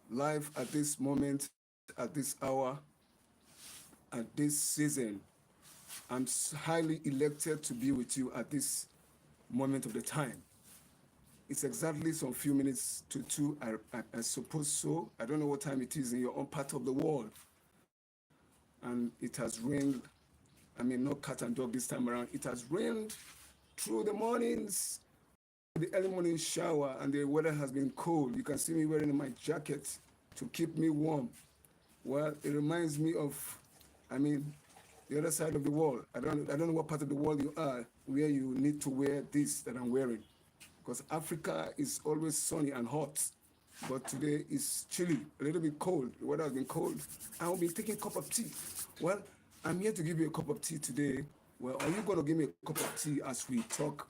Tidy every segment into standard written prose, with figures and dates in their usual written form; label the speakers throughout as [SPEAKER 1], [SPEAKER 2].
[SPEAKER 1] live at this moment, at this hour, at this season. I'm highly elected to be with you at this moment of the time. It's exactly some few minutes to 2, I suppose so. I don't know what time it is in your own part of the world. And it has rained, no cat and dog this time around. It has rained through the mornings, the early morning shower, and the weather has been cold. You can see me wearing my jacket to keep me warm. Well, it reminds me of, I mean, the other side of the world. I don't know what part of the world you are where you need to wear this that I'm wearing. Because Africa is always sunny and hot. But today is chilly, a little bit cold. The weather has been cold. I will be taking a cup of tea. Well, I'm here to give you a cup of tea today. Well, are you going to give me a cup of tea as we talk,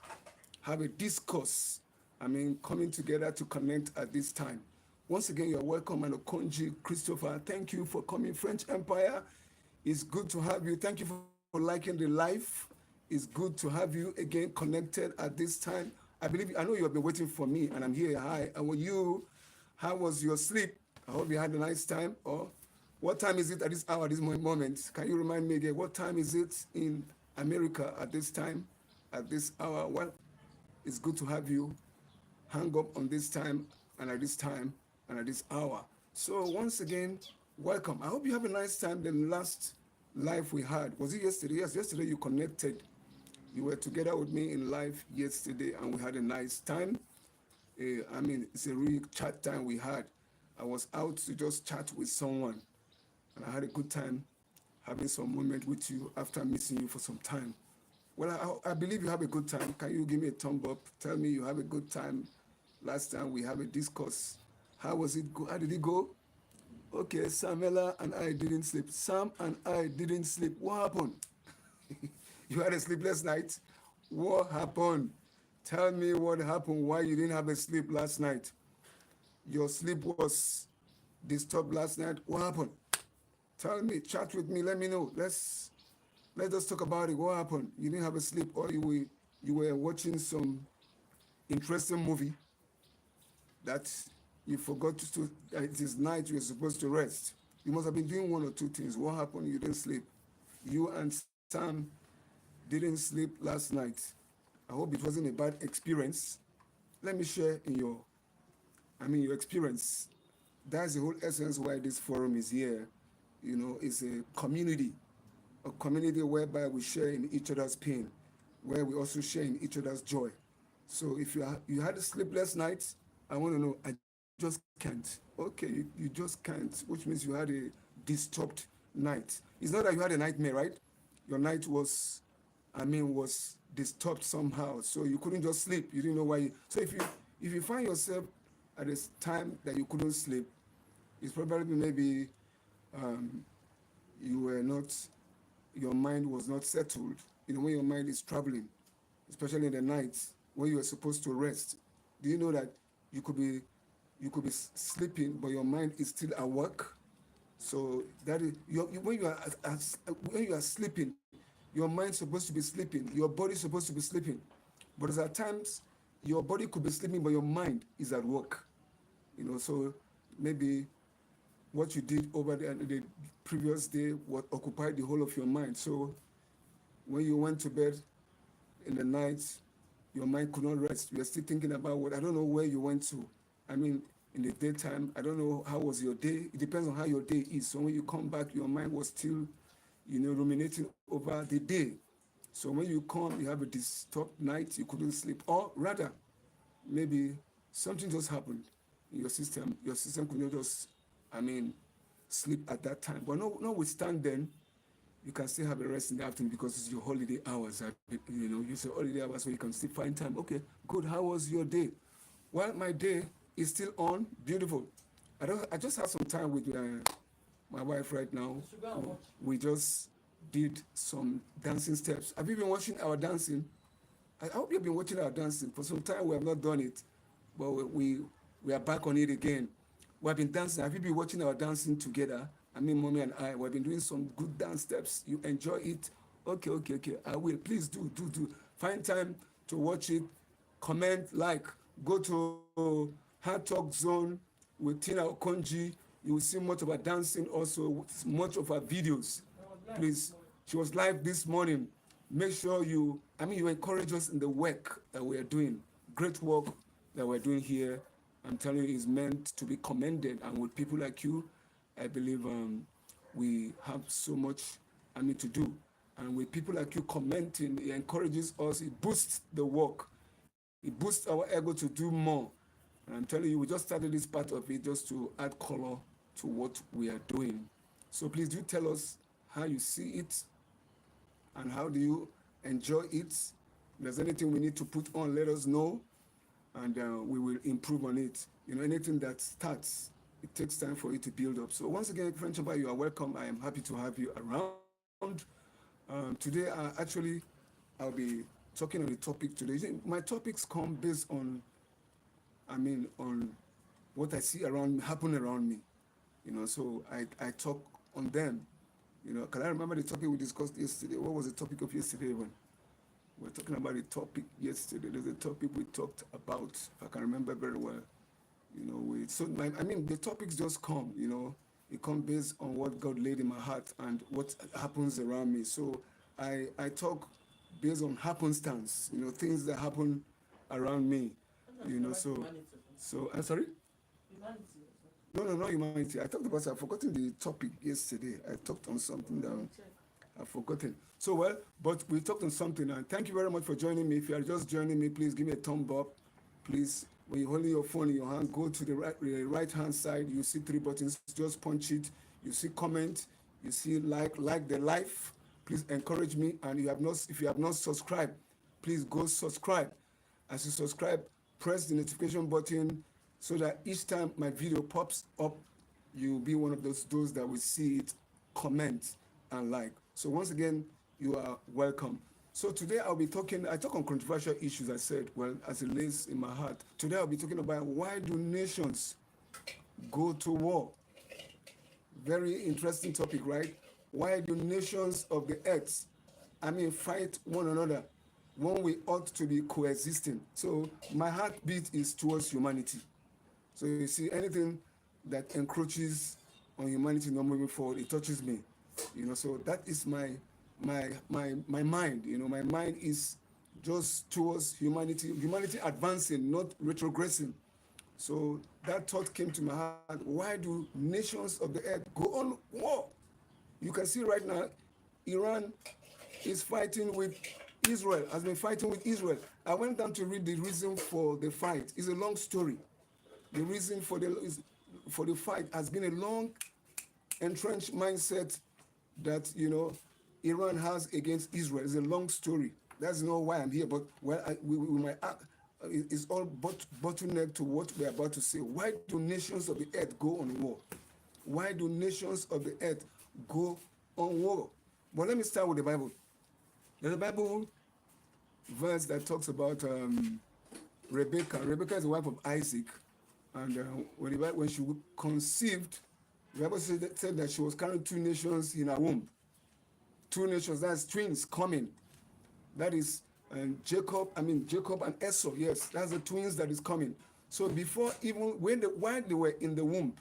[SPEAKER 1] have a discourse? Coming together to connect at this time. Once again, you're welcome, and Okonji Christopher. Thank you for coming, French Empire. It's good to have you. Thank you for liking the live. It's good to have you again connected at this time. I know you have been waiting for me, and I'm here. Hi, how are you? How was your sleep? I hope you had a nice time. Or what time is it at this hour, this moment? Can you remind me again? What time is it in America at this time, at this hour? Well, it's good to have you hang up on this time and at this time and at this hour. So once again, welcome. I hope you have a nice time. The last live we had, was it yesterday? Yes, yesterday you connected. You were together with me in live yesterday, and we had a nice time. It's a real chat time we had. I was out to just chat with someone, and I had a good time having some moment with you after missing you for some time. Well, I believe you have a good time. Can you give me a thumb up? Tell me you have a good time. Last time we have a discourse. How was it go? How did it go? Okay, Samela and I didn't sleep. Sam and I didn't sleep. What happened? You had a sleepless night? What happened? Tell me what happened, why you didn't have a sleep last night. Your sleep was disturbed last night. What happened? Tell me, chat with me, let me know. Let us talk about it. What happened? You didn't have a sleep, or you were watching some interesting movie that you forgot to it is night, you're supposed to rest. You must have been doing one or two things. What happened? You didn't sleep. You and Sam didn't sleep last night. I hope it wasn't a bad experience. Let me share in your experience. That's the whole essence why this forum is here. It's a community whereby we share in each other's pain, where we also share in each other's joy. So if you had a sleepless night, I want to know, I just can't. Okay, you just can't, which means you had a disturbed night. It's not that you had a nightmare, right? Your night was disturbed somehow, so you couldn't just sleep. You didn't know why. So if you find yourself at a time that you couldn't sleep, it's probably maybe you were not, your mind was not settled. When your mind is traveling, especially in the night when you are supposed to rest. Do you know that you could be sleeping, but your mind is still at work? So that is when you are sleeping, your mind's supposed to be sleeping, your body's supposed to be sleeping. But at times your body could be sleeping, but your mind is at work. So maybe what you did over the previous day what occupied the whole of your mind. So when you went to bed in the night, your mind could not rest. You are still thinking about what, I don't know where you went to. In the daytime, I don't know how was your day. It depends on how your day is. So when you come back, your mind was still, ruminating over the day. So when you come, you have a disturbed night, you couldn't sleep. Or rather, maybe something just happened in your system. Your system could not just, sleep at that time. But notwithstanding, you can still have a rest in the afternoon because it's your holiday hours. You say holiday hours so you can still find time. Okay, good. How was your day? Well, my day is still on. Beautiful. I just had some time with my wife right now. We just did some dancing steps. Have you been watching our dancing? I hope you've been watching our dancing. For some time we have not done it, but we are back on it again. We have been dancing. Have you been watching our dancing together? Mommy and I, we've been doing some good dance steps. You enjoy it? Okay. I will. Please do. Find time to watch it. Comment, like, go to Hard Talk Zone with Tina Okonji. You will see much of her dancing, also much of her videos. Please, she was live this morning. Make sure you encourage us in the work that we are doing. Great work that we're doing here. I'm telling you, is meant to be commended. And with people like you, I believe we have so much to do. And with people like you commenting, it encourages us, it boosts the work. It boosts our ego to do more. And I'm telling you, we just started this part of it just to add color to what we are doing. So please do tell us how you see it and how do you enjoy it. If there's anything we need to put on, let us know, and we will improve on it. Anything that starts, it takes time for it to build up. So once again, friend Choba, you are welcome. I am happy to have you around. Today, I'll be talking on the topic today. My topics come based on, on what I see happen around me. So I talk on them. Can I remember the topic we discussed yesterday? What was the topic of yesterday when we were talking about the topic yesterday? There's a topic we talked about, if I can remember very well. The topics just come, it comes based on what God laid in my heart and what happens around me. So I talk based on happenstance, things that happen around me, I'm sorry? No, not humanity. I talked about, I've forgotten the topic yesterday. I talked on something that I've forgotten. So, but we talked on something, and thank you very much for joining me. If you are just joining me, please give me a thumb up. Please, when you're holding your phone in your hand, go to the right hand side. You see 3 buttons, just punch it. You see comment, you see like the life. Please encourage me, and if you have not subscribed, please go subscribe. As you subscribe, press the notification button so that each time my video pops up, you'll be one of those that will see it, comment, and like. So once again, you are welcome. So today I talk on controversial issues, I said, as it lays in my heart. Today I'll be talking about why do nations go to war? Very interesting topic, right? Why do nations of the earth, fight one another when we ought to be coexisting? So my heartbeat is towards humanity. So you see, anything that encroaches on humanity not moving forward, it touches me. So that is my mind. My mind is just towards humanity advancing, not retrogressing. So that thought came to my heart. Why do nations of the earth go on war? You can see right now, Iran is fighting with Israel, has been fighting with Israel. I went down to read the reason for the fight. It's a long story. The reason for the fight has been a long, entrenched mindset that, Iran has against Israel. It's a long story. That's not why I'm here, but we might it's all bottleneck to what we're about to say. Why do nations of the earth go on war? Why do nations of the earth go on war? But let me start with the Bible. There's a Bible verse that talks about Rebecca. Rebecca is the wife of Isaac. And when she conceived, the Bible said that she was carrying 2 nations in her womb. 2 nations, that's twins coming. That is Jacob and Esau. Yes, that's the twins that is coming. So before even while they were in the womb,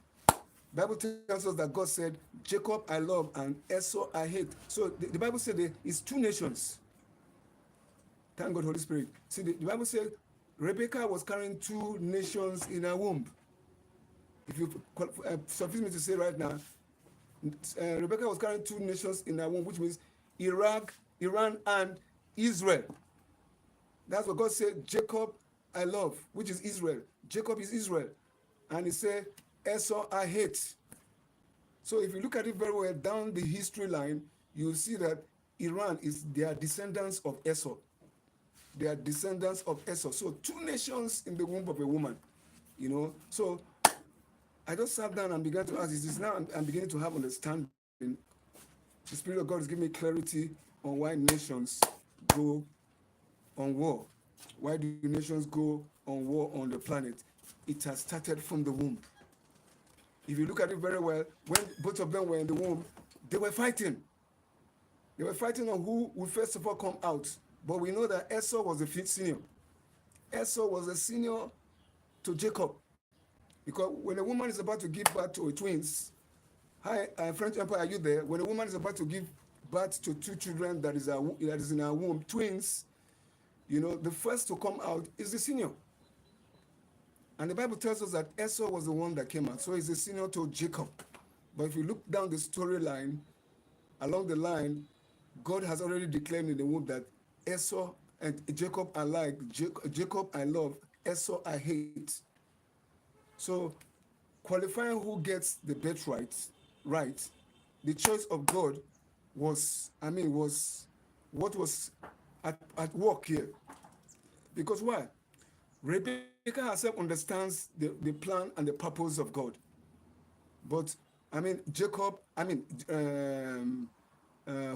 [SPEAKER 1] Bible tells us that God said, Jacob I love and Esau I hate. So the Bible said it's 2 nations. Thank God, Holy Spirit. See, the Bible said Rebecca was carrying 2 nations in her womb. If you suffice me to say right now, Rebecca was carrying 2 nations in her womb, which means Iran, and Israel. That's what God said, Jacob I love, which is Israel. Jacob is Israel. And he said, Esau I hate. So if you look at it very well down the history line, you'll see that Iran they are descendants of Esau. They are descendants of Esau. So 2 nations in the womb of a woman. So I just sat down and began to ask, now I'm beginning to have understanding. The Spirit of God is giving me clarity on why nations go on war. Why do nations go on war on the planet? It has started from the womb. If you look at it very well, when both of them were in the womb, they were fighting. They were fighting on who would first of all come out. But we know that Esau was the senior. Esau was the senior to Jacob. Because when a woman is about to give birth to twins, hi, French Empire, are you there? When a woman is about to give birth to two children that is in her womb, twins, the first to come out is the senior. And the Bible tells us that Esau was the one that came out. So he's the senior to Jacob. But if you look down the storyline, along the line, God has already declared in the womb that Esau and Jacob I like, Jacob I love, Esau I hate. So qualifying who gets the birthright, right, the choice of God was what was at work here. Because why? Rebecca herself understands the plan and the purpose of God. But Jacob, who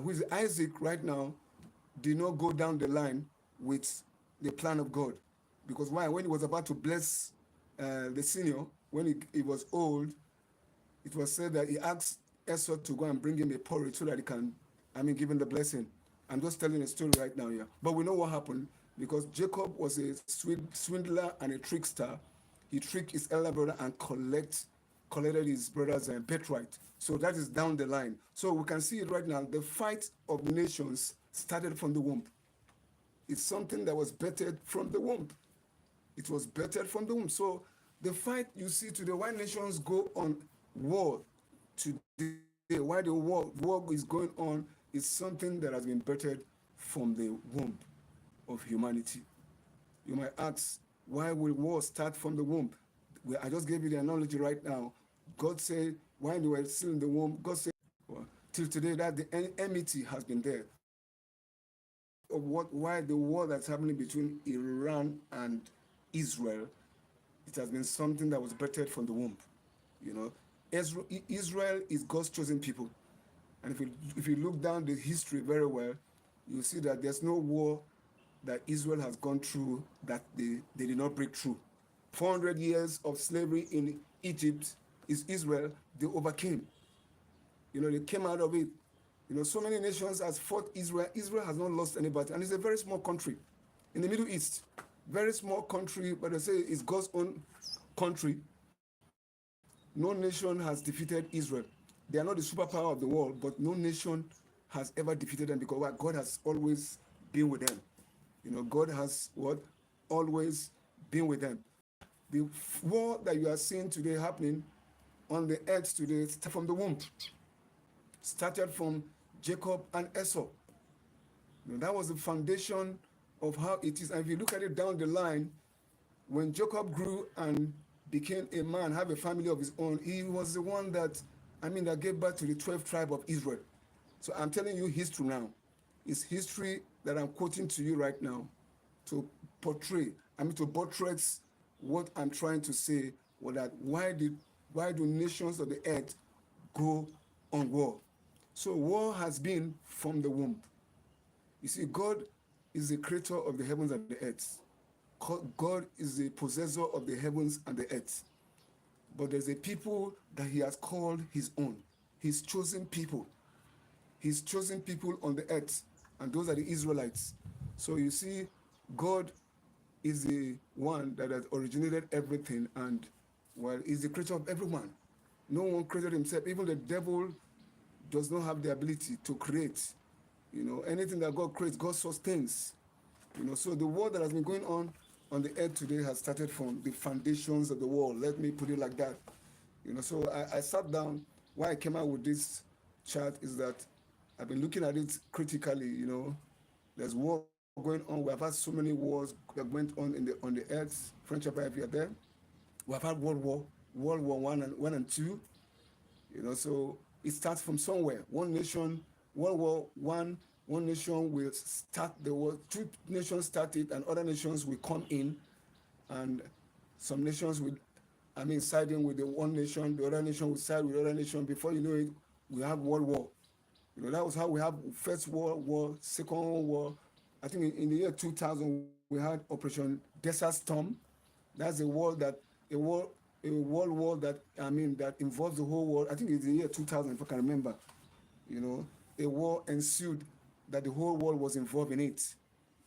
[SPEAKER 1] is Isaac right now, did not go down the line with the plan of God. Because why? When he was about to bless the senior, when he was old, it was said that he asked Esau to go and bring him a porridge so that he can, give him the blessing. I'm just telling a story right now here. But we know what happened because Jacob was a swindler and a trickster. He tricked his elder brother and collected his brother's birthright. So that is down the line. So we can see it right now. The fight of nations started from the womb. It's something that was bettered from the womb. It was bettered from the womb. So the fight you see today, why nations go on war today, why the war is going on, is something that has been bettered from the womb of humanity. You might ask, why will war start from the womb? Well, I just gave you the analogy right now. God said, while they were still in the womb, God said, well, till today, that the enmity has been there. Of why the war that's happening between Iran and Israel, it has been something that was bettered from the womb. Israel is God's chosen people. And if you look down the history very well, you'll see that there's no war that Israel has gone through that they did not break through. 400 years of slavery in Egypt is Israel, they overcame. They came out of it. So many nations has fought Israel. Israel has not lost anybody. And it's a very small country in the Middle East. Very small country, but they say it's God's own country. No nation has defeated Israel. They are not the superpower of the world, but no nation has ever defeated them because God has always been with them. God has always been with them. The war that you are seeing today happening on the earth today started from the womb. Started from Jacob and Esau. That was the foundation of how it is. And if you look at it down the line, when Jacob grew and became a man, have a family of his own, he was the one that gave birth to the 12th tribe of Israel. So I'm telling you history now. It's history that I'm quoting to you right now to to buttress what I'm trying to say, that why do nations of the earth go on war? So war has been from the womb. You see, God is the creator of the heavens and the earth. God is the possessor of the heavens and the earth. But there's a people that he has called his own. His chosen people. His chosen people on the earth. And those are the Israelites. So you see, God is the one that has originated everything and, is the creator of everyone. No one created himself. Even the devil does not have the ability to create. Anything that God creates, God sustains. So the war that has been going on the earth today has started from the foundations of the world. Let me put it like that. So I sat down. Why I came out with this chart is that I've been looking at it critically. There's war going on. We have had so many wars that went on on the earth. French Empire, if you're there. We have had World War One and Two. So it starts from somewhere. One nation, World War One nation will start the war. Two nations start it, and other nations will come in, and some nations will, siding with the one nation. The other nation will side with the other nation. Before you know it, we have World War. That was how we have First World War, Second World War. I think in the year 2000 we had Operation Desert Storm. That's a world world war that that involves the whole world. I think it's the year 2000 if I can remember. A war ensued that the whole world was involved in it.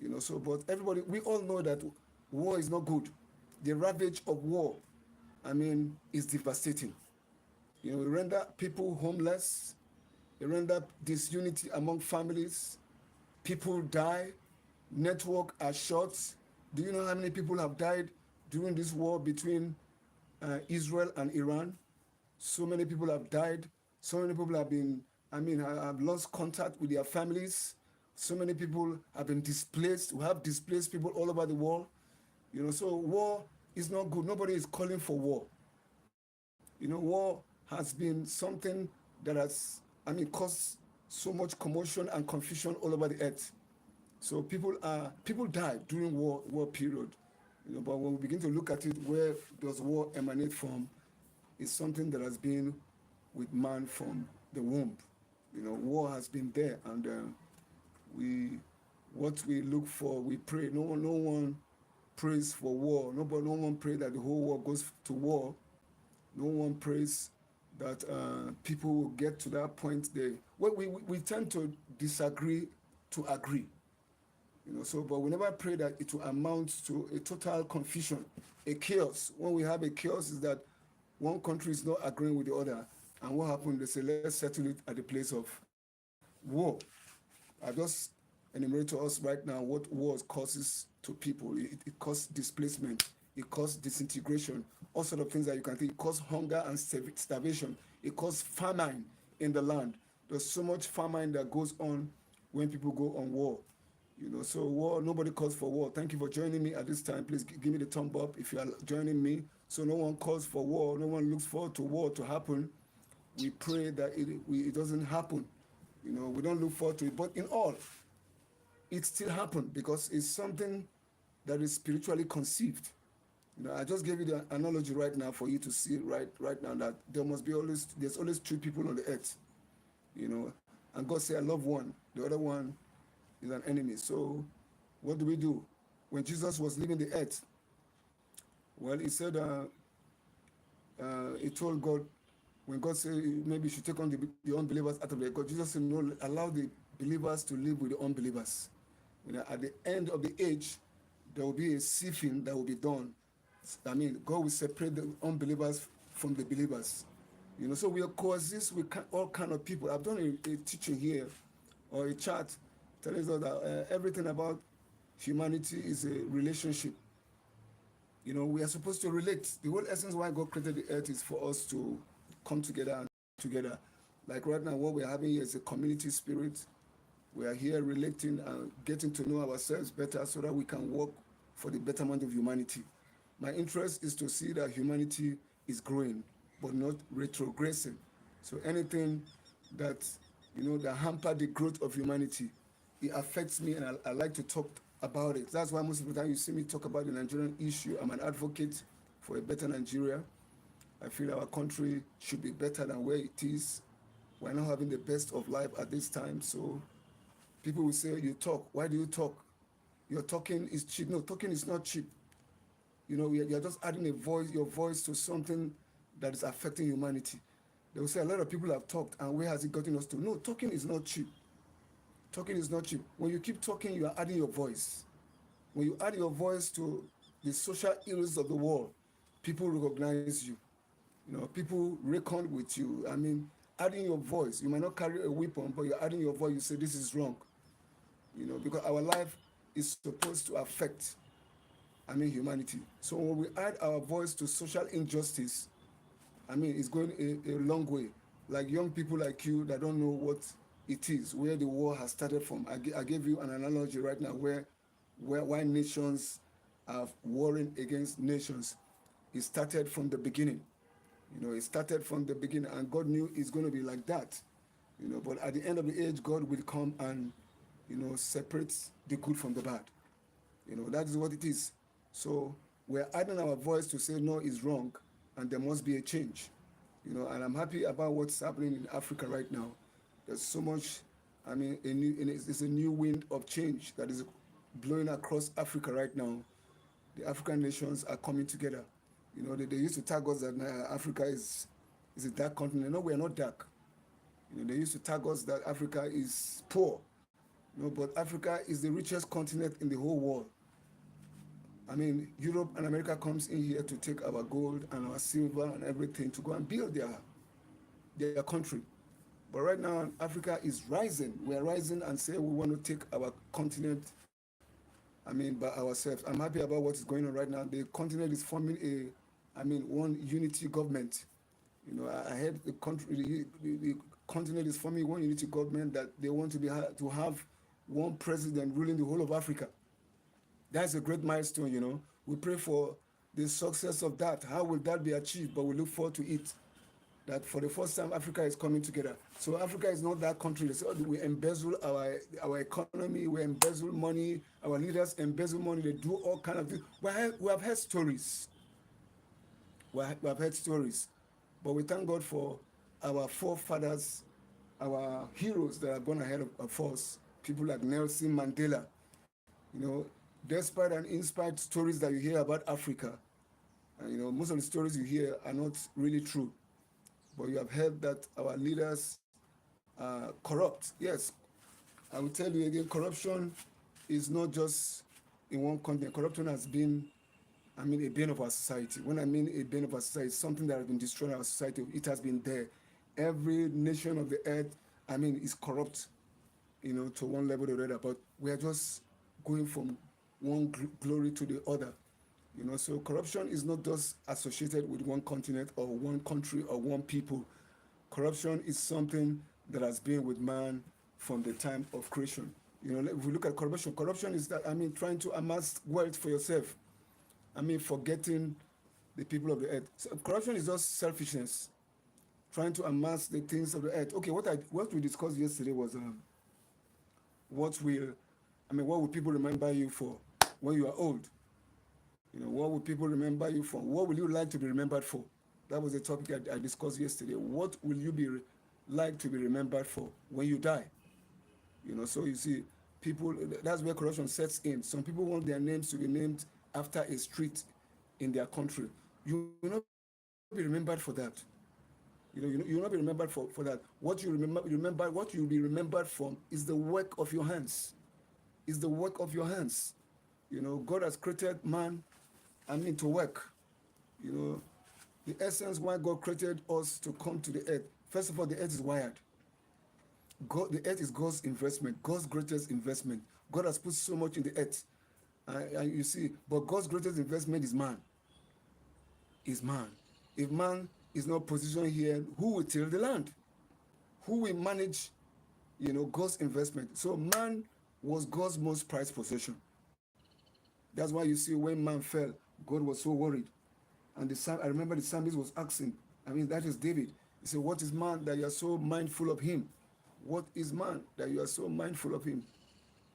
[SPEAKER 1] But everybody, we all know that war is not good. The ravage of war, is devastating. It render people homeless. It render disunity among families. People die. Network are short. Do you know how many people have died during this war between Israel and Iran? So many people have died. So many people have been, have lost contact with their families. So many people have been displaced. We have displaced people all over the world. So war is not good. Nobody is calling for war. War has been something that has, caused so much commotion and confusion all over the earth. So people died during war period. But when we begin to look at it, where does war emanate from? It's something that has been with man from the womb. War has been there, and we what we look for, we pray. No one prays for war. No one prays that the whole world goes to war. No one prays that people will get to that point. We tend to disagree to agree. But we never pray that it will amount to a total confusion, a chaos. When we have a chaos, is that one country is not agreeing with the other, and what happened? They say, let's settle it at the place of war. I just enumerate to us right now what war causes to people. It causes displacement, it causes disintegration, all sort of things that you can think. It causes hunger and starvation. It causes famine in the land. There's so much famine that goes on when people go on war. So war, nobody calls for war. Thank you for joining me at this time. Please give me the thumb up if you are joining me. So no one calls for war. No one looks forward to war to happen. We pray that it doesn't happen. We don't look forward to it. But in all, it still happened because it's something that is spiritually conceived. I just gave you the analogy right now for you to see right now that there's always two people on the earth. And God said, I love one. The other one is an enemy. So what do? When Jesus was leaving the earth, well, he said, he told God, when God said maybe you should take on the unbelievers out of the God, Jesus said, no, allow the believers to live with the unbelievers. At the end of the age, there will be a sifting that will be done. God will separate the unbelievers from the believers. So we coexist with all kind of people. I've done a teaching here, or a chart, telling us that everything about humanity is a relationship. We are supposed to relate. The whole essence why God created the earth is for us to come together and together. Like right now, what we're having here is a community spirit. We are here relating and getting to know ourselves better so that we can work for the betterment of humanity. My interest is to see that humanity is growing, but not retrogressing. So anything that, that hamper the growth of humanity, it affects me, and I like to talk about it. That's why most of the time you see me talk about the Nigerian issue. I'm an advocate for a better Nigeria. I feel our country should be better than where it is. We're not having the best of life at this time. So people will say, you talk. Why do you talk? Your talking is cheap. No, talking is not cheap. You're just adding your voice to something that is affecting humanity. They will say a lot of people have talked, and where has it gotten us to? No, talking is not cheap. Talking is not cheap. When you keep talking, you are adding your voice. When you add your voice to the social ills of the world, people recognize you. People reckon with you. Adding your voice. You might not carry a weapon, but you're adding your voice. You say this is wrong. Because our life is supposed to affect, humanity. So when we add our voice to social injustice, it's going a long way. Like young people like you that don't know what it is, where the war has started from. I gave you an analogy right now why nations are warring against nations. It started from the beginning. It started from the beginning, and God knew it's going to be like that. But at the end of the age, God will come and, separate the good from the bad. That is what it is. So we're adding our voice to say no is wrong, and there must be a change. And I'm happy about what's happening in Africa right now. There's so much, it's a new wind of change that is blowing across Africa right now. The African nations are coming together. They used to tag us that Africa is a dark continent. No, we are not dark. They used to tag us that Africa is poor. But Africa is the richest continent in the whole world. I mean, Europe and America comes in here to take our gold and our silver and everything to go and build their country. But right now, Africa is rising. We are rising and say we want to take our continent, I mean, by ourselves. I'm happy about what is going on right now. The continent is forming one unity government. I heard the country, the continent is forming one unity government that they want to have one president ruling the whole of Africa. That's a great milestone. We pray for the success of that. How will that be achieved? But we look forward to it. That for the first time, Africa is coming together. So Africa is not that country. So we embezzle our economy, we embezzle money, our leaders embezzle money, they do all kind of things. We have heard stories. We have heard stories. But we thank God for our forefathers, our heroes that have gone ahead of us, people like Nelson Mandela. You know, despite and in spite stories that you hear about Africa, most of the stories you hear are not really true. But you have heard that our leaders are corrupt. Yes, I will tell you again, corruption is not just in one continent. Corruption has been, a bane of our society. When I mean a bane of our society, something that has been destroying our society, it has been there. Every nation of the earth, is corrupt, to one level or the other. But we are just going from one glory to the other. So corruption is not just associated with one continent or one country or one people. Corruption is something that has been with man from the time of creation. If we look at corruption is that, trying to amass wealth for yourself. Forgetting the people of the earth. So corruption is just selfishness, trying to amass the things of the earth. Okay, what we discussed yesterday was what will people remember you for when you are old? What will people remember you for? What will you like to be remembered for? That was the topic I discussed yesterday. What will you be like to be remembered for when you die? So you see, people, that's where corruption sets in. Some people want their names to be named after a street in their country. You will not be remembered for that. You will not be remembered for that. What you'll be remembered from is the work of your hands. Is the work of your hands. God has created man, to work. The essence why God created us to come to the earth. First of all, the earth is wired. The earth is God's investment, God's greatest investment. God has put so much in the earth. And you see, but God's greatest investment is man. Is man. If man is not positioned here, who will till the land? Who will manage, God's investment? So man was God's most prized possession. That's why you see when man fell, God was so worried. And I remember the psalmist was asking, that is David. He said, what is man that you are so mindful of him? What is man that you are so mindful of him?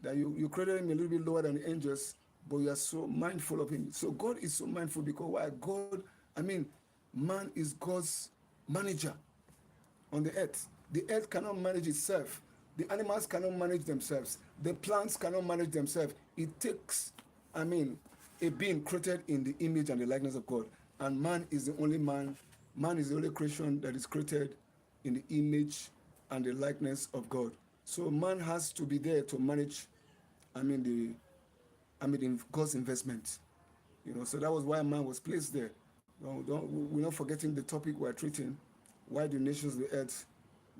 [SPEAKER 1] That you created him a little bit lower than the angels, but you are so mindful of him. So God is so mindful because why? Man is God's manager on the earth. The earth cannot manage itself. The animals cannot manage themselves. The plants cannot manage themselves. It takes a being created in the image and the likeness of God. And man is the only creation that is created in the image and the likeness of God. So man has to be there to manage, God's investment. So that was why man was placed there. We're not forgetting the topic we're treating. Why do nations of the earth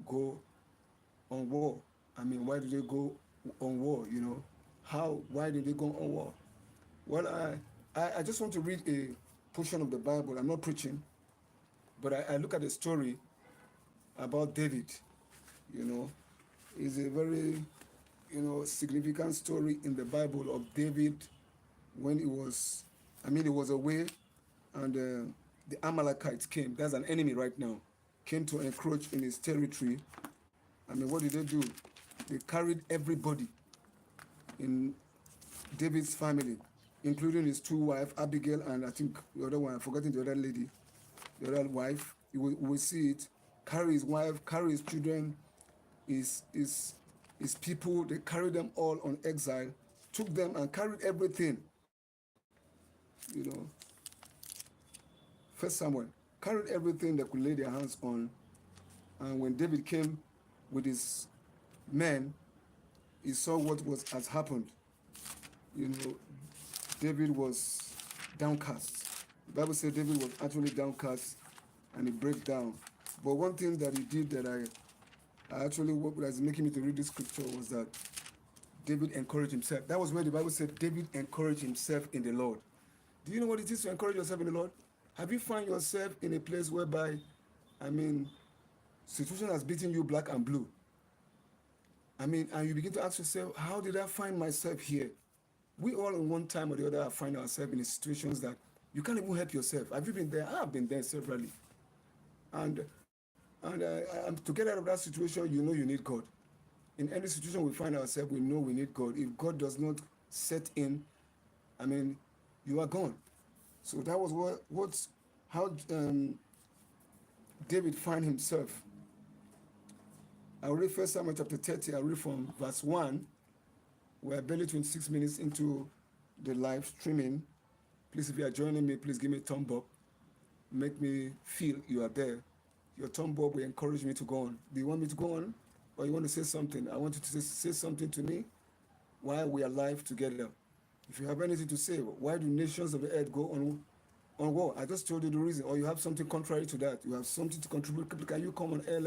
[SPEAKER 1] go on war? Why do they go on war? Why did they go on war? Well, I just want to read a portion of the Bible. I'm not preaching, but I look at the story about David. It's a very, significant story in the Bible of David when he was away and the Amalekites came. That's an enemy right now. Came to encroach in his territory. What did they do? They carried everybody in David's family, including his two wives, Abigail, and I think the other one, I've forgotten the other lady, the other wife. You will see it. Carry his wife, carry his children, his people. They carried them all on exile, took them and carried everything. First Samuel carried everything they could lay their hands on. And when David came with his men, he saw what has happened. David was downcast. The Bible said David was actually downcast and he broke down. But one thing that he did that I actually, what was making me to read this scripture was that David encouraged himself. That was where the Bible said David encouraged himself in the Lord. Do you know what it is to encourage yourself in the Lord? Have you found yourself in a place whereby, situation has beaten you black and blue? And you begin to ask yourself, how did I find myself here? We all in one time or the other find ourselves in situations that you can't even help yourself. Have you been there? I've been there severally. And to get out of that situation, you know you need God. In any situation we find ourselves, we know we need God. If God does not set in, you are gone. So that was how David found himself. I'll read 1 Samuel chapter 30. I'll read from verse 1. We're barely 26 minutes into the live streaming. Please, if you are joining me, please give me a thumb up. Make me feel you are there. Your thumb up will encourage me to go on. Do you want me to go on? Or you want to say something? I want you to say something to me while we are live together. If you have anything to say, why do nations of the earth go on war? I just told you the reason. Or you have something contrary to that. You have something to contribute. Can you come on air?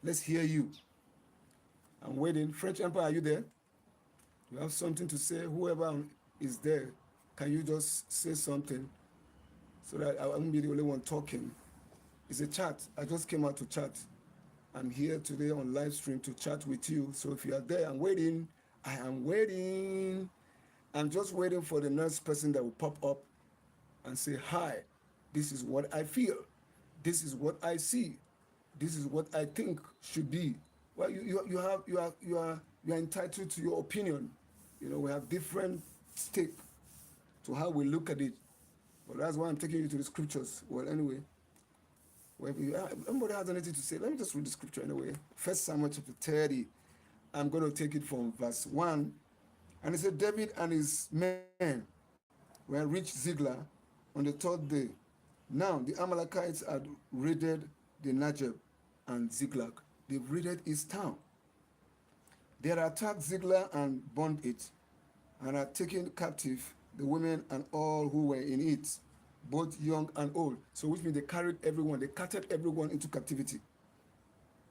[SPEAKER 1] Let's hear you. I'm waiting. French Empire, are you there? You have something to say. Whoever is there, can you just say something so that I won't be the only one talking? It's a chat. I just came out to chat. I'm here today on live stream to chat with you. So if you are there, I'm waiting. I am waiting. I'm just waiting for the next person that will pop up and say, hi, this is what I feel. This is what I see. This is what I think should be. Well, you are entitled to your opinion. We have different take to how we look at it. But that's why I'm taking you to the scriptures. Well, anyway, if anybody has anything to say, let me just read the scripture anyway. 1 Samuel chapter 30. I'm going to take it from verse 1. And it said, David and his men were reached Ziklag on the third day. Now the Amalekites had raided the Negev and Ziklag. They've raided his town. They had attacked Ziklag and burned it, and had taken captive the women and all who were in it, both young and old. So which means they carried everyone, they carted everyone into captivity.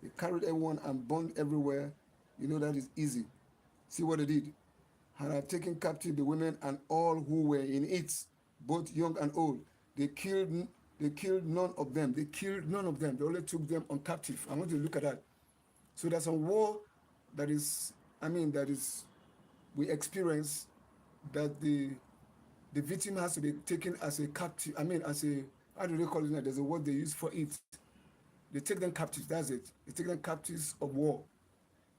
[SPEAKER 1] They carried everyone and burned everywhere. That is easy. See what they did. And had taken captive the women and all who were in it, both young and old. They killed none of them. They killed none of them. They only took them on captive. I want you to look at that. So there's a war that is we experience, that the victim has to be taken as a captive. How do they call it? There's a word they use for it. They take them captive. That's it. They take them captives of war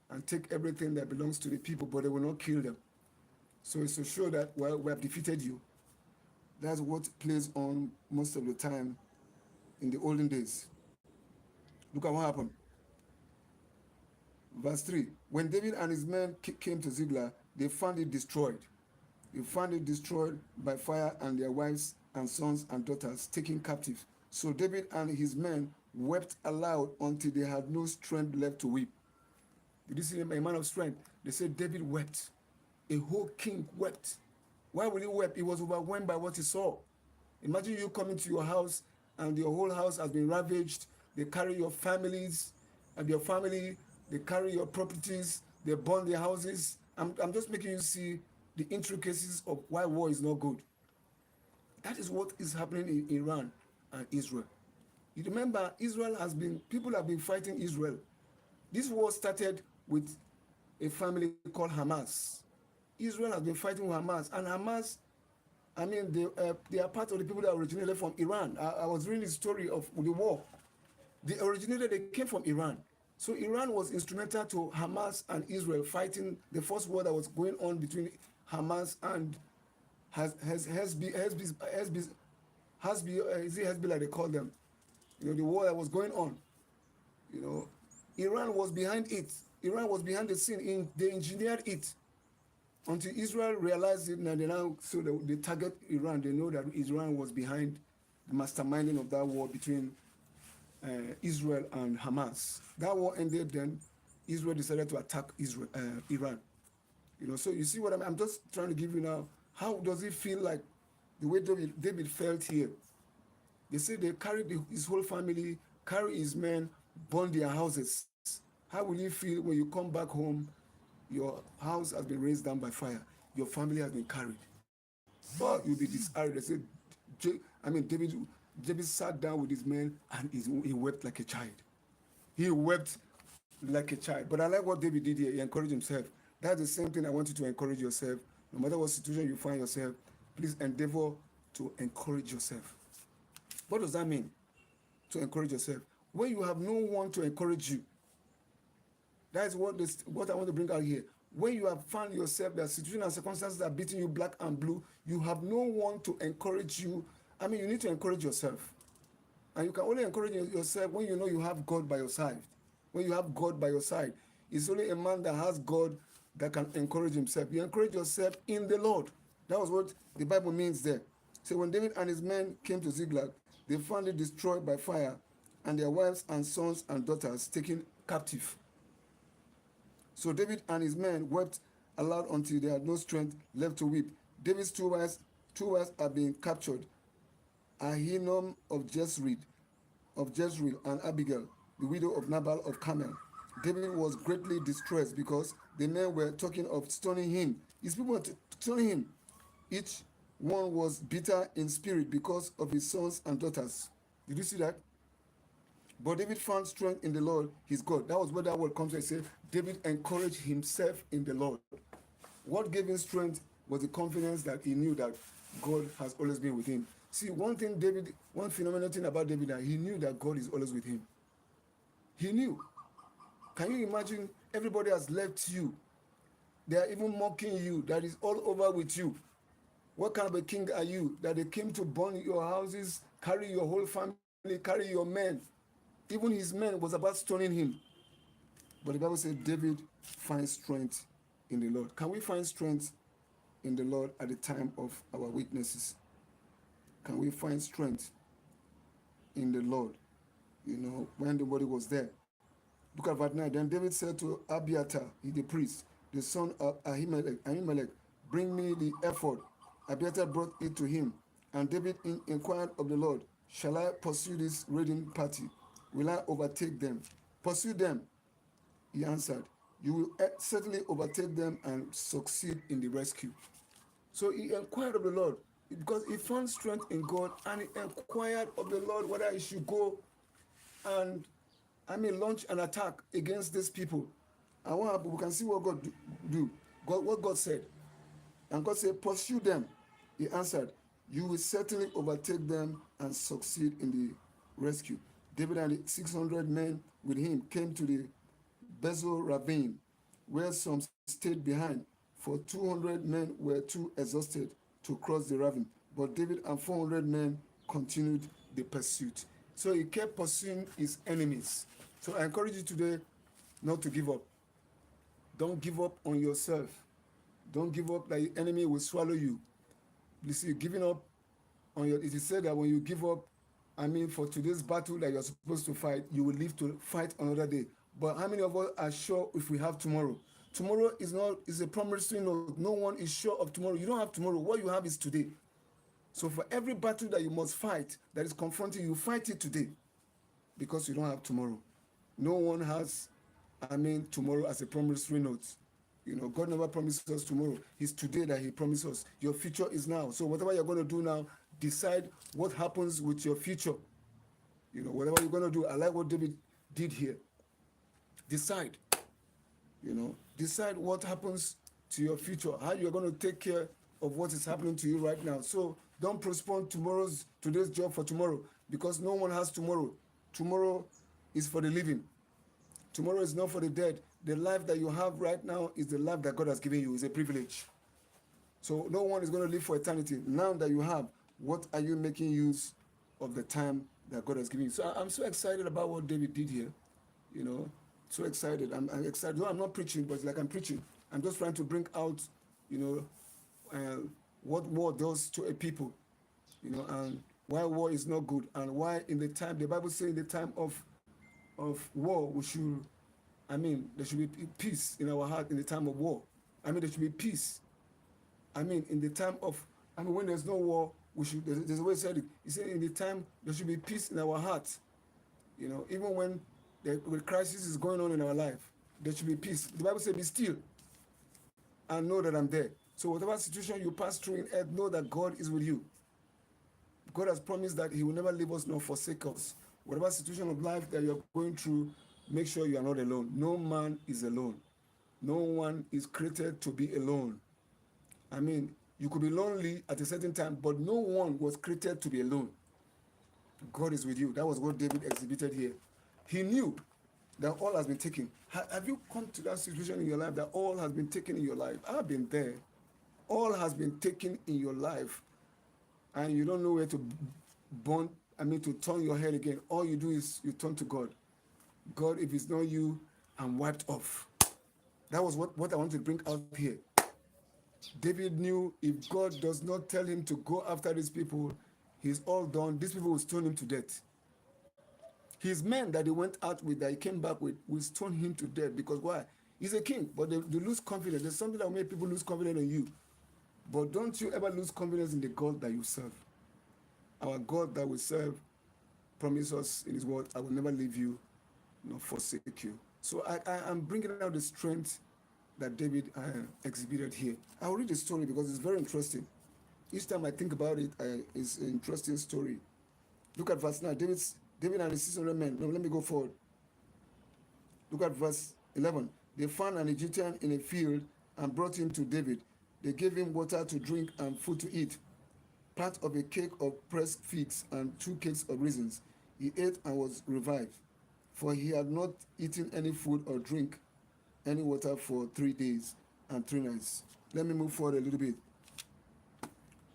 [SPEAKER 1] and take everything that belongs to the people, but they will not kill them. So it's to show that, well, we have defeated you. That's what plays on most of the time in the olden days. Look at what happened. Verse 3. When David and his men came to Ziklag, they found it destroyed. They found it destroyed by fire, and their wives and sons and daughters taken captive. So David and his men wept aloud until they had no strength left to weep. Did you see a man of strength? They said David wept. A whole king wept. Why would he weep? He was overwhelmed by what he saw. Imagine you coming to your house and your whole house has been ravaged. They carry your families and your family. They carry your properties. They burn their houses. I'm just making you see the intricacies of why war is not good. That is what is happening in Iran and Israel. You remember, people have been fighting Israel. This war started with a family called Hamas. Israel has been fighting with Hamas, and Hamas, they are part of the people that originated from Iran. I was reading the story of the war. They came from Iran. So Iran was instrumental to Hamas and Israel fighting the first war that was going on between Hamas and Hezbollah, like they call them. The war that was going on. Iran was behind it. Iran was behind the scene. They engineered it until Israel realized it, and they target Iran. They know that Iran was behind the masterminding of that war between Israel and Hamas. That war ended, then Israel decided to attack Iran. So you see what I'm just trying to give you now How does it feel like the way David felt here? They say they carried his whole family, carry his men, burn their houses. How will you feel when you come back home? Your house has been raised down by fire. Your family has been carried. Oh, you'll be disheartened. They say, David sat down with his men and he wept like a child. He wept like a child. But I like what David did here. He encouraged himself. That's the same thing I want you to encourage yourself. No matter what situation you find yourself, please endeavor to encourage yourself. What does that mean? To encourage yourself. When you have no one to encourage you, that is what I want to bring out here. When you have found yourself that situation and circumstances are beating you black and blue, you have no one to encourage you. You need to encourage yourself. And you can only encourage yourself when you know you have God by your side. When you have God by your side. It's only a man that has God that can encourage himself. You encourage yourself in the Lord. That was what the Bible means there. So when David and his men came to Ziklag, they found it destroyed by fire, and their wives and sons and daughters taken captive. So David and his men wept aloud until they had no strength left to weep. David's two wives are being captured. Ahinoam of Jezreel, and Abigail, the widow of Nabal of Carmel. David was greatly distressed because the men were talking of stoning him. His people were stoning him. Each one was bitter in spirit because of his sons and daughters. Did you see that? But David found strength in the Lord, his God. That was where that word comes from. It says, David encouraged himself in the Lord. What gave him strength was the confidence that he knew that God has always been with him. See, one phenomenal thing about David, that he knew that God is always with him. He knew. Can you imagine? Everybody has left you. They are even mocking you. That is all over with you. What kind of a king are you? That they came to burn your houses, carry your whole family, carry your men. Even his men was about stoning him. But the Bible says David finds strength in the Lord. Can we find strength in the Lord at the time of our weaknesses? Can we find strength in the Lord? When nobody was there. Look at verse 9. Then David said to Abiathar, the priest, the son of Ahimelech, bring me the ephod. Abiathar brought it to him. And David inquired of the Lord, shall I pursue this raiding party? Will I overtake them? Pursue them, he answered. You will certainly overtake them and succeed in the rescue. So he inquired of the Lord because he found strength in God, and he inquired of the Lord whether he should go and launch an attack against these people. And what happened? We can see what God do. What God said. And God said, pursue them. He answered, you will certainly overtake them and succeed in the rescue. David and the 600 men with him came to the Bezor ravine, where some stayed behind, for 200 men were too exhausted to cross the ravine. But David and 400 men continued the pursuit. So he kept pursuing his enemies. So I encourage you today not to give up. Don't give up on yourself. Don't give up that the enemy will swallow you. You see, giving up on it is said that when you give up, for today's battle that you're supposed to fight, you will live to fight another day. But how many of us are sure if we have tomorrow? Tomorrow is a promissory note. No one is sure of tomorrow. You don't have tomorrow. What you have is today. So for every battle that you must fight that is confronting you, fight it today, because you don't have tomorrow. No one has, tomorrow as a promissory note. God never promised us tomorrow. It's today that he promised us. Your future is now. So whatever you're going to do now, decide what happens with your future. Whatever you're going to do. I like what David did here. Decide. Decide what happens to your future, how you're going to take care of what is happening to you right now. So don't postpone today's job for tomorrow, because no one has tomorrow. Tomorrow is for the living. Tomorrow is not for the dead. The life that you have right now is the life that God has given you. It's a privilege. So no one is going to live for eternity. Now that you have, what are you making use of the time that God has given you? So I'm so excited about what David did here. So excited. I'm excited. No, I'm not preaching, but it's like I'm preaching. I'm just trying to bring out, what war does to a people, and why war is not good, and why the Bible says in the time of war, we should, there should be peace in our heart in the time of war. There should be peace. In the time of, when there's no war, we should, there's a way he said it. He said, in the time, there should be peace in our hearts. Even when the crisis is going on in our life, there should be peace. The Bible says, be still and know that I'm there. So whatever situation you pass through in earth, know that God is with you. God has promised that he will never leave us nor forsake us. Whatever situation of life that you're going through, make sure you are not alone. No man is alone. No one is created to be alone. You could be lonely at a certain time, but no one was created to be alone. God is with you. That was what David exhibited here. He knew that all has been taken. Have you come to that situation in your life that all has been taken in your life? I've been there. All has been taken in your life, and you don't know where to to turn your head again. All you do is you turn to God. God, if it's not you, I'm wiped off. That was what I want to bring out here. David knew if God does not tell him to go after these people, he's all done. These people will stone him to death. His men that he went out with, that he came back with, will stone him to death. Because why? He's a king, but they lose confidence. There's something that will make people lose confidence in you. But don't you ever lose confidence in the God that you serve. Our God that we serve promises us in his word, I will never leave you nor forsake you. So I'm bringing out the strength that David exhibited here. I'll read the story because it's very interesting. Each time I think about it, it's an interesting story. Look at verse 9. David and his 600 men. No, let me go forward. Look at verse 11. They found an Egyptian in a field and brought him to David. They gave him water to drink and food to eat, part of a cake of pressed figs and 2 cakes of raisins. He ate and was revived, for he had not eaten any food or drink any water for 3 days and 3 nights. Let me move forward a little bit.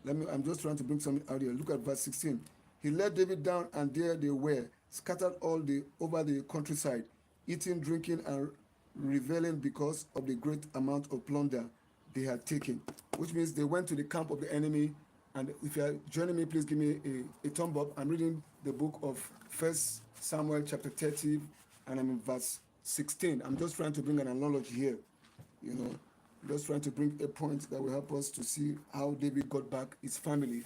[SPEAKER 1] I'm just trying to bring something out here. Look at verse 16. He led David down, and there they were, scattered over the countryside, eating, drinking, and reveling because of the great amount of plunder they had taken. Which means they went to the camp of the enemy. And if you are joining me, please give me a thumb up. I'm reading the book of 1 Samuel chapter 30, and I'm in verse 16. I'm just trying to bring an analogy here. Just trying to bring a point that will help us to see how David got back his family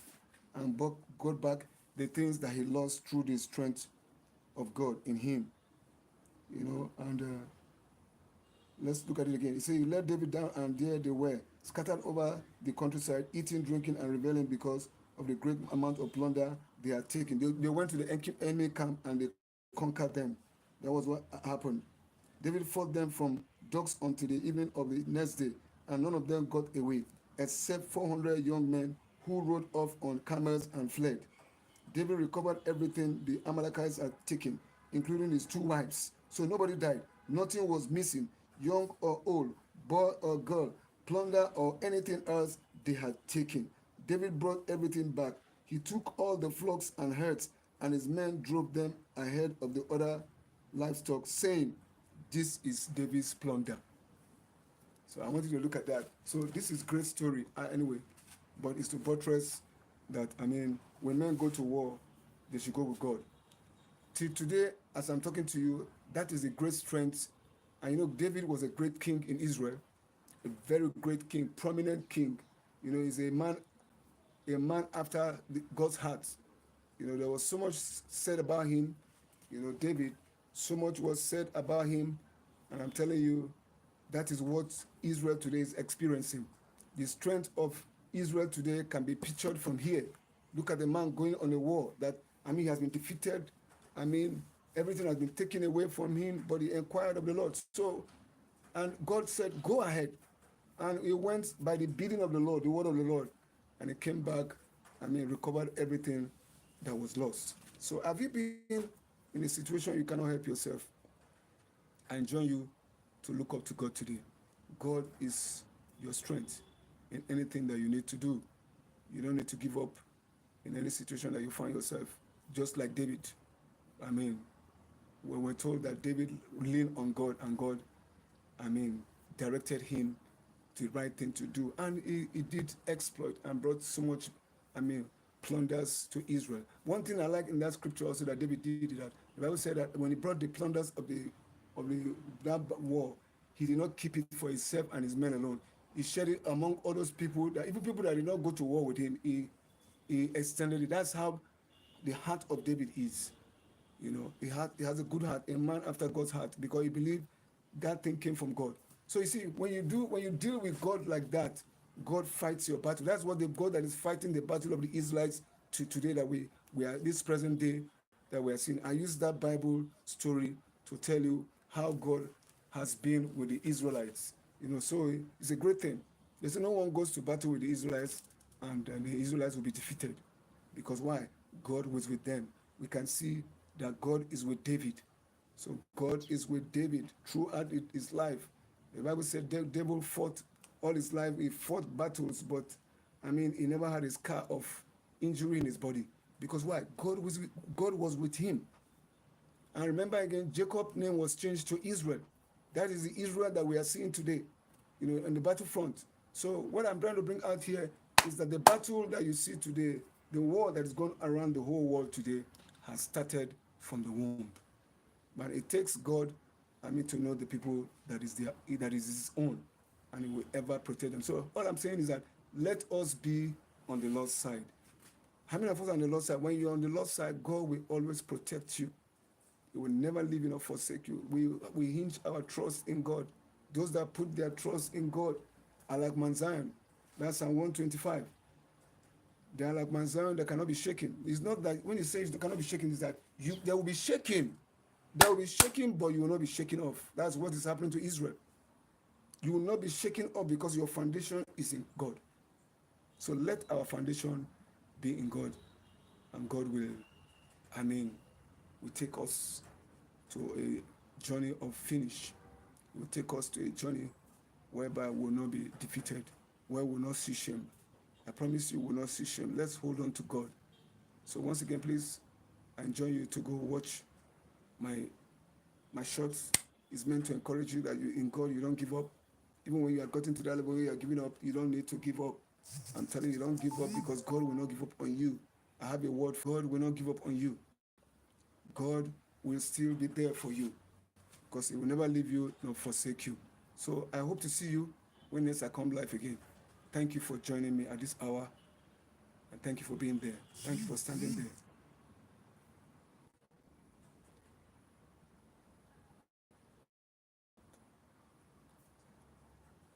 [SPEAKER 1] and got back the things that he lost through the strength of God in him. Let's look at it again. He said, he led David down, and there they were, scattered over the countryside, eating, drinking, and reveling because of the great amount of plunder they had taken. They went to the enemy camp and they conquered them. That was what happened. David fought them from dusk until the evening of the next day, and none of them got away, except 400 young men who rode off on camels and fled. David recovered everything the Amalekites had taken, including his 2 wives. So nobody died. Nothing was missing, young or old, boy or girl, plunder or anything else they had taken. David brought everything back. He took all the flocks and herds, and his men drove them ahead of the other livestock, saying, "This is David's plunder." So I want you to look at that. So this is a great story anyway, but it's to buttress that, when men go to war, they should go with God. Till today, as I'm talking to you, that is a great strength. And David was a great king in Israel, a very great king, prominent king. He's a man after God's heart. There was so much said about him. David, so much was said about him, and I'm telling you, that is what Israel today is experiencing. The strength of Israel today can be pictured from here. Look at the man going on a war that, he has been defeated. Everything has been taken away from him, but he inquired of the Lord. So, and God said, go ahead. And he went by the bidding of the Lord, the word of the Lord, and he came back, recovered everything that was lost. So have you been in a situation you cannot help yourself? I enjoin you to look up to God today. God is your strength in anything that you need to do. You don't need to give up in any situation that you find yourself. Just like David. When we're told that David leaned on God, and God, directed him to the right thing to do. And he did exploit and brought so much, plunders to Israel. One thing I like in that scripture also that David did is that the Bible said that when he brought the plunders of that war, he did not keep it for himself and his men alone. he shared it among all those people, that even people that did not go to war with him, he extended it. That's how the heart of David is. You know, he has a good heart, a man after God's heart, because he believed that thing came from God. So you see, when you deal with God like that, God fights your battle. That's what the God that is fighting the battle of the Israelites to today, that we are this present day that we are seeing. I use that Bible story to tell you how God has been with the Israelites. You know, so it's a great thing. There's no one goes to battle with the Israelites and the Israelites will be defeated. Because why? God was with them. We can see that God is with David. So God is with David throughout his life. The Bible said David fought all his life. He fought battles, but I mean, he never had a scar of injury in his body. Because why? God was with him. And remember again, Jacob's name was changed to Israel. That is the Israel that we are seeing today, you know, on the battlefront. So what I'm trying to bring out here is that the battle that you see today, the war that is going around the whole world today, has started from the womb. But it takes God, I mean, to know the people that is his own, and he will ever protect them. So all I'm saying is that let us be on the Lord's side. How many of us are on the Lord's side? When you're on the Lord's side, God will always protect you. He will never leave you nor forsake you. We hinge our trust in God. Those that put their trust in God are like Mount Zion. That's Psalm 125. They are like Mount Zion that cannot be shaken. It's not that when he says they cannot be shaken, it's that they will be shaken. They will be shaken, but you will not be shaken off. That's what is happening to Israel. You will not be shaken off because your foundation is in God. So let our foundation be in God, and God will take us to a journey of finish. It will take us to a journey whereby we will not be defeated, where we will not see shame. I promise you, we will not see shame. Let's hold on to God. So once again, please, I enjoin you to go watch my shorts. Is meant to encourage you that you in God you don't give up. Even when you are gotten to that level where you are giving up, you don't need to give up. I'm telling you, don't give up, because God will not give up on you. I have a word for God will not give up on you. God will still be there for you, because he will never leave you nor forsake you. So I hope to see you when next I come live again. Thank you for joining me at this hour, and thank you for being there. Thank you for standing there.